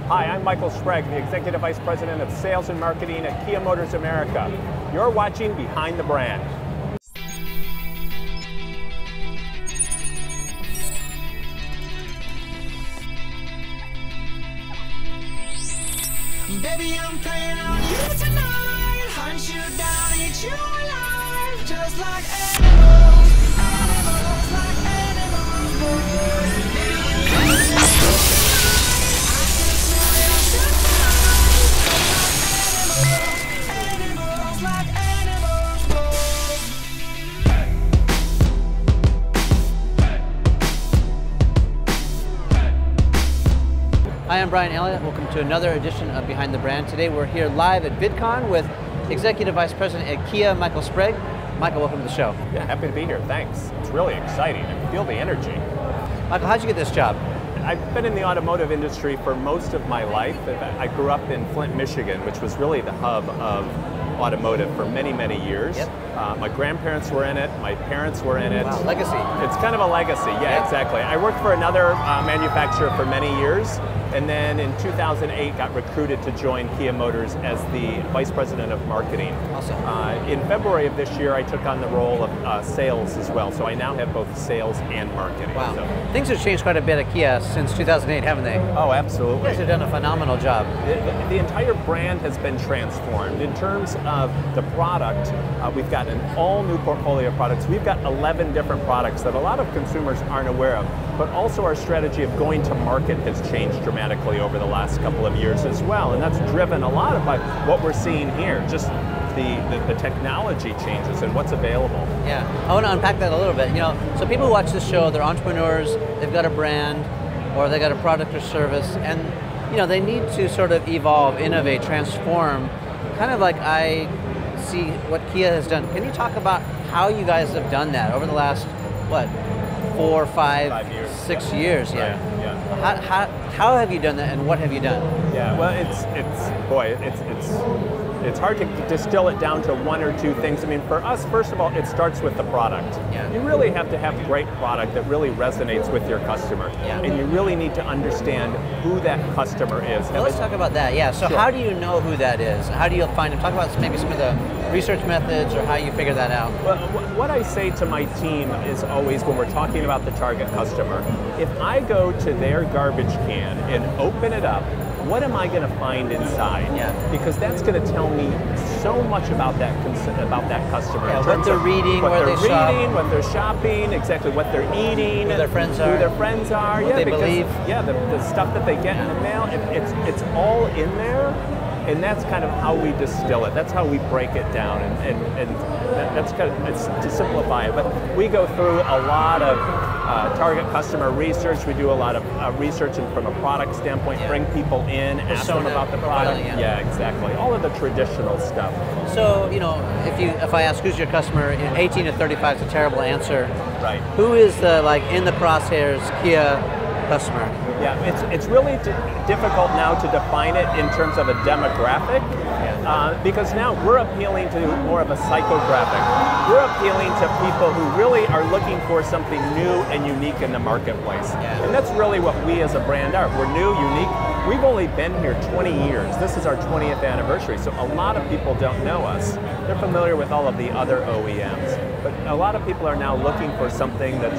Hi, I'm Michael Sprague, the Executive Vice President of Sales and Marketing at Kia Motors America. You're watching Behind the Brand. Baby, I'm playing on you tonight. Hunt you down, eat you alive. Just like animals, animals, like animals, boy. Baby, you I can smell your surprise. Just like animals, like animals, boy. Hi, I'm Bryan Elliott. Welcome to another edition of Behind the Brand. Today we're here live at VidCon with Executive Vice President at Kia, Michael Sprague. Michael, welcome to the show. Yeah, happy to be here, thanks. It's really exciting. I feel the energy. Michael, how'd you get this job? I've been in the automotive industry for most of my life. I grew up in Flint, Michigan, which was really the hub of automotive for many, many years. Yep. My grandparents were in it, my parents were in it. Wow, legacy. It's kind of a legacy, yeah, exactly. I worked for another manufacturer for many years, and then in 2008 got recruited to join Kia Motors as the Vice President of Marketing. Awesome. In February of this year, I took on the role of sales as well, so I now have both sales and marketing. Wow. So. Things have changed quite a bit at Kia since 2008, haven't they? Oh, absolutely. You guys have done a phenomenal job. The entire brand has been transformed. In terms of the product, we've got an all-new portfolio of products. We've got 11 different products that a lot of consumers aren't aware of, but also our strategy of going to market has changed dramatically over the last couple of years as well, and that's driven a lot of by what we're seeing here, just the technology changes and what's available. Yeah, I want to unpack that a little bit. You know, so people who watch this show, they're entrepreneurs, they've got a brand, or they got a product or service, and you know, they need to sort of evolve, innovate, transform, kind of like I see what Kia has done. Can you talk about how you guys have done that over the last, what, 4, 5 years. 6 years? Yeah. Right, yeah. How have you done that, and what have you done? Yeah, well, it's hard to distill it down to one or two things. I mean, for us, first of all, it starts with the product. Yeah. You really have to have great product that really resonates with your customer. Yeah. And you really need to understand who that customer is. Well, let's talk about that, yeah. So Sure. how do you know who that is? How do you find them? Talk about maybe some of the research methods or how you figure that out. Well, what I say to my team is always when we're talking about the target customer, if I go to their garbage can and open it up, what am I going to find inside? Yeah. Because that's going to tell me so much about that customer. Yeah, in what terms they're of reading, what where they're they shop. reading, what they're shopping, exactly what they're eating, Who their friends are. who their friends are, What they because, believe. yeah, the stuff that they get in the mail, it's all in there. And that's kind of how we distill it. That's how we break it down, and that's kind of, it's to simplify it. But we go through a lot of target customer research. We do a lot of research from a product standpoint. Yeah. Bring people in, ask them Persona, about the product. profiling, Yeah, exactly. All of the traditional stuff. So, you know, if I ask who's your customer, 18 to 35 is a terrible answer. Right. Who is the, like, in the crosshairs Kia customer? Yeah, it's really difficult now to define it in terms of a demographic, because now we're appealing to more of a psychographic. We're appealing to people who really are looking for something new and unique in the marketplace. Yeah. And that's really what we as a brand are. We're new, unique. We've only been here 20 years. This is our 20th anniversary, so a lot of people don't know us. They're familiar with all of the other OEMs, but a lot of people are now looking for something that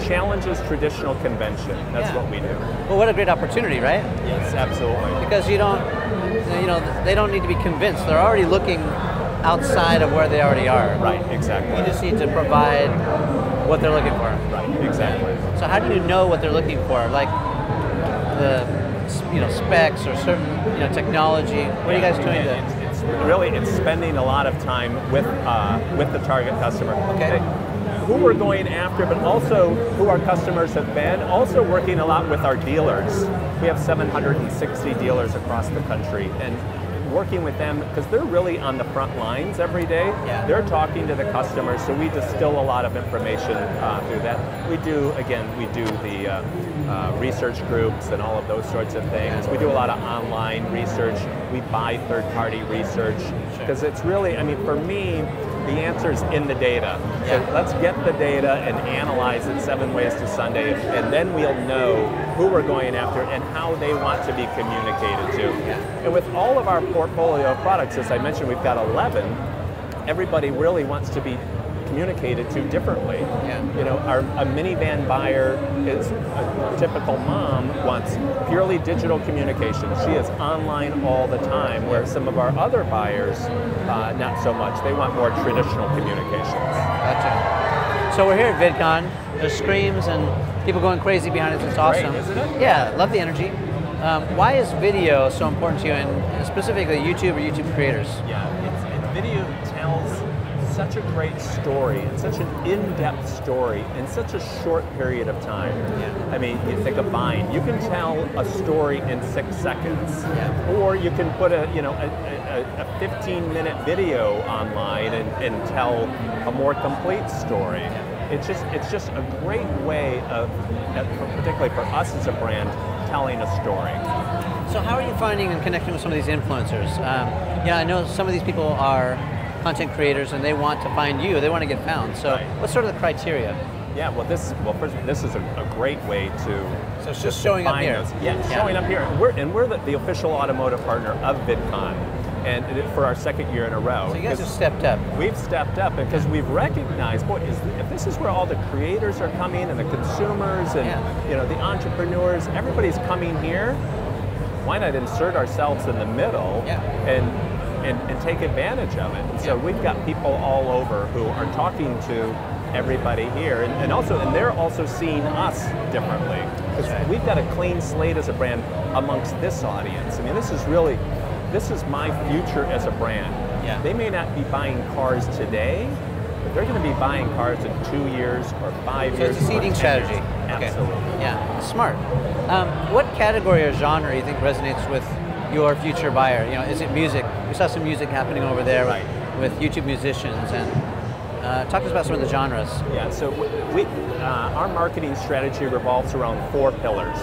challenges traditional convention. That's what we do. Well, what a great opportunity, right? Yes, absolutely. Because you know, they don't need to be convinced. They're already looking outside of where they already are. Right, exactly. You just need to provide what they're looking for. Right, exactly. So how do you know what they're looking for? Like the specs or certain technology. What are you guys doing to? It's spending a lot of time with the target customer. Okay. Who we're going after, but also who our customers have been. Also working a lot with our dealers. We have 760 dealers across the country, and working with them because they're really on the front lines every day. Yeah. They're talking to the customers, so we distill a lot of information through that. We do the research groups and all of those sorts of things. We do a lot of online research. We buy third-party research because it's really, I mean, for me, the answer's in the data. Yeah. So let's get the data and analyze it 7 ways to Sunday, and then we'll know who we're going after and how they want to be communicated to. Yeah. And with all of our portfolio of products, as I mentioned, we've got 11. Everybody really wants to be communicated to differently. Yeah. You know, a minivan buyer is a typical mom wants purely digital communication. She is online all the time, where some of our other buyers, not so much. They want more traditional communications. Gotcha. So we're here at VidCon. There's screams and people going crazy behind us. It's awesome. Great, isn't it? Yeah, love the energy. Why is video so important to you, and specifically YouTube or YouTube creators? Yeah, video tells such a great story, and such an in-depth story in such a short period of time. Yeah. I mean, you think of Vine. You can tell a story in 6 seconds, Yeah. or you can put a 15-minute video online and tell a more complete story. Yeah. It's just a great way of, particularly for us as a brand, telling a story. So how are you finding and connecting with some of these influencers? I know some of these people are content creators and they want to find you, they want to get found. So Right. what's sort of the criteria? Yeah, first, this is a great way to. So it's just showing up find here. us. Yeah, showing up here. And we're the official automotive partner of VidCon, and for our 2nd year in a row. So you guys have stepped up. We've stepped up because we've recognized, boy, if this is where all the creators are coming and the consumers and the entrepreneurs, everybody's coming here. Why not insert ourselves in the middle and take advantage of it? And so we've got people all over who are talking to everybody here, and they're also seeing us differently. Because we've got a clean slate as a brand amongst this audience. I mean, this is my future as a brand. Yeah. They may not be buying cars today, but they're going to be buying cars in 2 years or 5 So years. it's a seeding or 10 strategy. years. Okay. Absolutely. Yeah, smart. What category or genre do you think resonates with your future buyer? You know, is it music? We saw some music happening over there with YouTube musicians, and talk to us about some of the genres. Yeah, so our marketing strategy revolves around 4 pillars.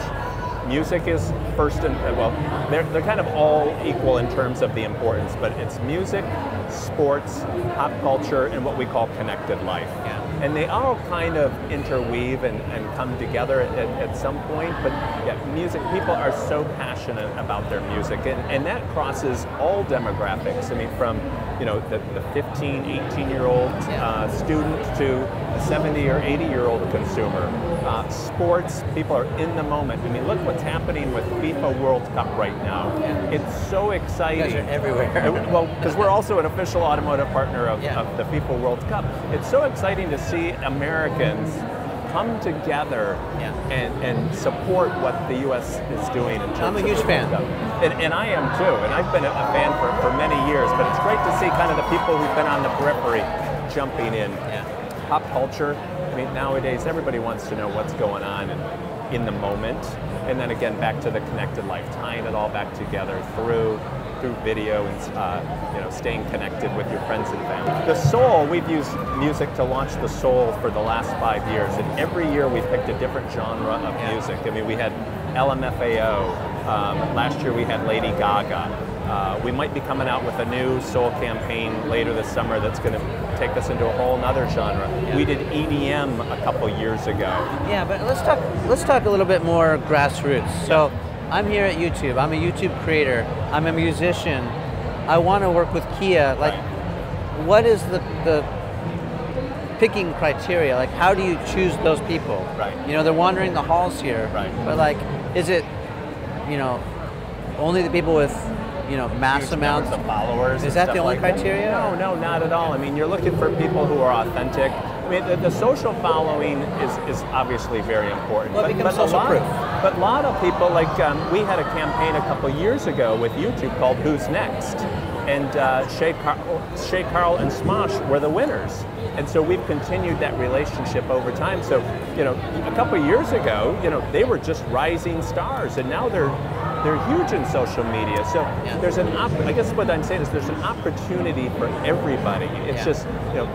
Music is first, they're kind of all equal in terms of the importance, but it's music, sports, pop culture, and what we call connected life. Yeah. And they all kind of interweave and come together at some point, but yeah, music, people are so passionate about their music, and that crosses all demographics. I mean, from the 15, 18-year-old student to a 70 or 80-year-old consumer. Sports, people are in the moment. I mean, look what's happening with FIFA World Cup right now. It's so exciting. You guys are everywhere. Well, because we're also an official automotive partner of the FIFA World Cup. It's so exciting to see Americans come together and support what the U.S. is doing in terms of I'm a huge fan. And I am too, and I've been a fan for many years, but it's great to see kind of the people who've been on the periphery jumping in. Yeah. Pop culture, I mean, nowadays everybody wants to know what's going on in the moment, and then again back to the connected life, tying it all back together through video and staying connected with your friends and family. The Soul, we've used music to launch the Soul for the last 5 years, and every year we've picked a different genre of music. I mean, we had LMFAO. Last year we had Lady Gaga. We might be coming out with a new Soul campaign later this summer that's going to take us into a whole other genre. Yeah. We did EDM a couple years ago. Yeah, but let's talk a little bit more grassroots. So I'm here at YouTube. I'm a YouTube creator. I'm a musician. I want to work with Kia. Like, what is the picking criteria? Like, how do you choose those people? Right. They're wandering the halls here. Right. But like, is it, only the people with, mass Huge amounts numbers of followers. Is and that stuff the only like that. criteria? No, not at all. I mean, you're looking for people who are authentic. I mean, the social following is obviously very important. Well, it becomes social proof. But a lot of people, like we had a campaign a couple years ago with YouTube called Who's Next? And Shay Carl and Smosh were the winners. And so we've continued that relationship over time. So, a couple years ago, they were just rising stars, and now they're huge in social media. So there's I guess what I'm saying is there's an opportunity for everybody. It's just,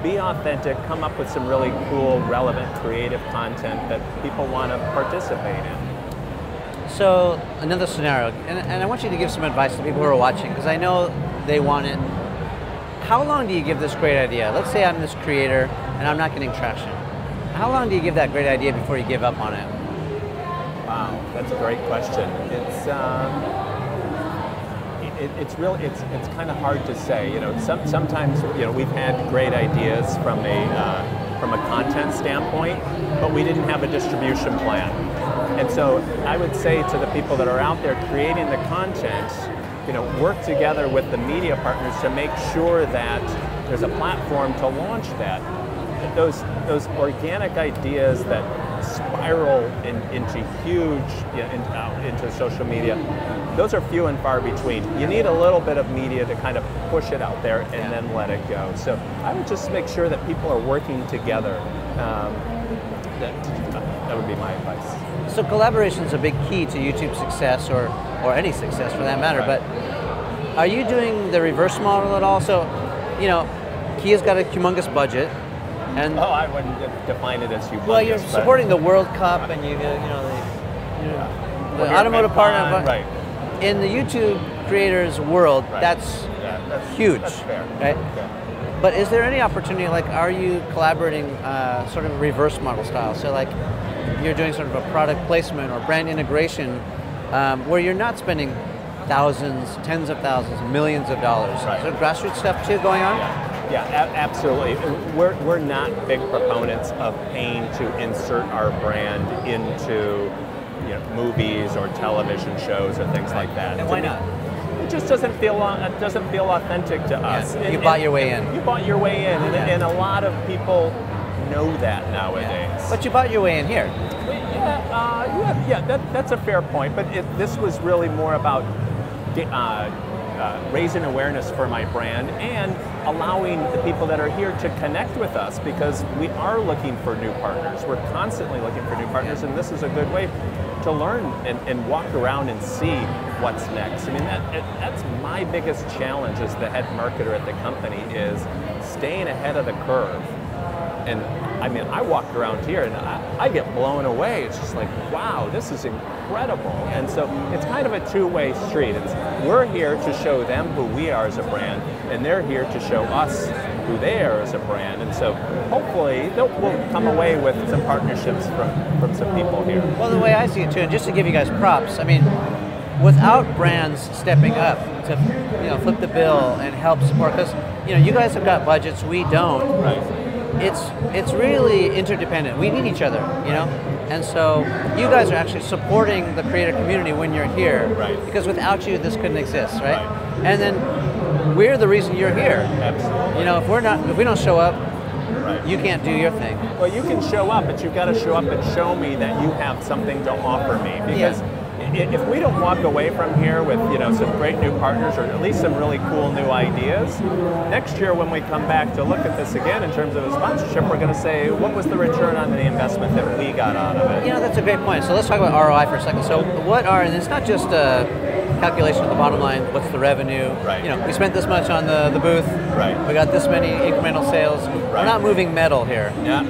be authentic, come up with some really cool, relevant, creative content that people want to participate in. So another scenario, and I want you to give some advice to people who are watching, because I know they want it. how long do you give this great idea? Let's say I'm this creator and I'm not getting traction. How long do you give that great idea before you give up on it? Wow, that's a great question. It's kind of hard to say. You know, sometimes we've had great ideas from a content standpoint, but we didn't have a distribution plan. And so I would say to the people that are out there creating the content, work together with the media partners to make sure that there's a platform to launch that. Those organic ideas that spiral into huge, into social media, those are few and far between. You need a little bit of media to kind of push it out there and then let it go. So I would just make sure that people are working together. That would be my advice. So collaboration is a big key to YouTube success, or any success for that matter. Right. But are you doing the reverse model at all? So, Kia's got a humongous budget, and I wouldn't define it as humongous. well, you're supporting the World Cup, and the automotive partner. Right. In the YouTube creators world, Right. that's huge, That's fair. right? Okay. But is there any opportunity, are you collaborating sort of reverse model style? So you're doing sort of a product placement or brand integration where you're not spending thousands, tens of thousands, millions of dollars. Right. Is there grassroots stuff too going on? Yeah, absolutely. We're not big proponents of paying to insert our brand into movies or television shows or things like that. And why not? It just doesn't feel authentic to us. Yeah. You bought your way in. You bought your way in, and a lot of people know that nowadays. Yeah. But you bought your way in here. That's a fair point. But this was really more about raising awareness for my brand and allowing the people that are here to connect with us, because we are looking for new partners. We're constantly looking for new partners, and this is a good way to learn and walk around and see what's next. I mean, that's my biggest challenge as the head marketer at the company, is staying ahead of the curve. And I mean, I walk around here and I get blown away. It's just like, wow, this is incredible. And so it's kind of a two-way street. We're here to show them who we are as a brand, and they're here to show us who they are as a brand. And so hopefully we'll come away with some partnerships from some people here. Well, the way I see it too, and just to give you guys props, I mean, without brands stepping up to flip the bill and help support, because you guys have got budgets, we don't. Right. It's really interdependent. We need each other, and so you guys are actually supporting the creator community when you're here, right? Because without you, this couldn't exist, right? Right. And then we're the reason you're here. Absolutely. If we don't show up, right, you can't do your thing. Well, you can show up, but you've got to show up and show me that you have something to offer me, because. Yeah. If we don't walk away from here with some great new partners, or at least some really cool new ideas, next year when we come back to look at this again in terms of a sponsorship, we're going to say, what was the return on the investment that we got out of it? That's a great point. So let's talk about ROI for a second. So and it's not just a calculation of the bottom line, what's the revenue? Right. We spent this much on the booth. Right. We got this many incremental sales. Right. We're not moving metal here. Not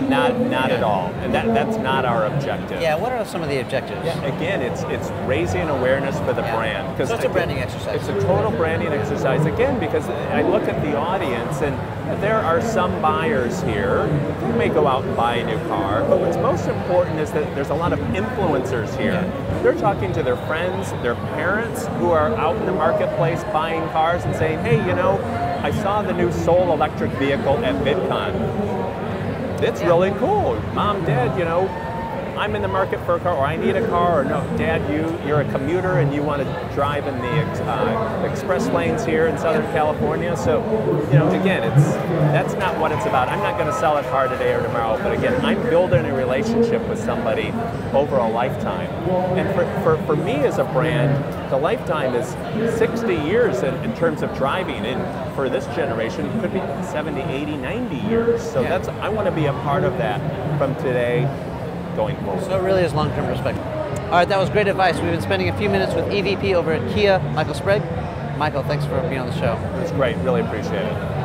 at all. And that's not our objective. Yeah, what are some of the objectives? Yeah, again, it's raising awareness for the brand. So it's a branding exercise. It's a total branding exercise, again, because I look at the audience, and there are some buyers here who may go out and buy a new car, but what's most important is that there's a lot of influencers here. Yeah. They're talking to their friends, their parents, who are out in the marketplace buying cars and saying, hey, I saw the new Soul electric vehicle at VidCon. It's really cool. Mom, Dad, I'm in the market for a car, or I need a car, or no, Dad, you're a commuter and you want to drive in the express lanes here in Southern California. So, again, that's not what it's about. I'm not going to sell a car today or tomorrow, but again, I'm building a relationship with somebody over a lifetime. And for me as a brand, the lifetime is 60 years in terms of driving, and for this generation, it could be 70, 80, 90 years. So I want to be a part of that from today going forward. So it really is long-term perspective. All right, that was great advice. We've been spending a few minutes with EVP over at Kia, Michael Sprague. Michael, thanks for being on the show. It was great. Really appreciate it.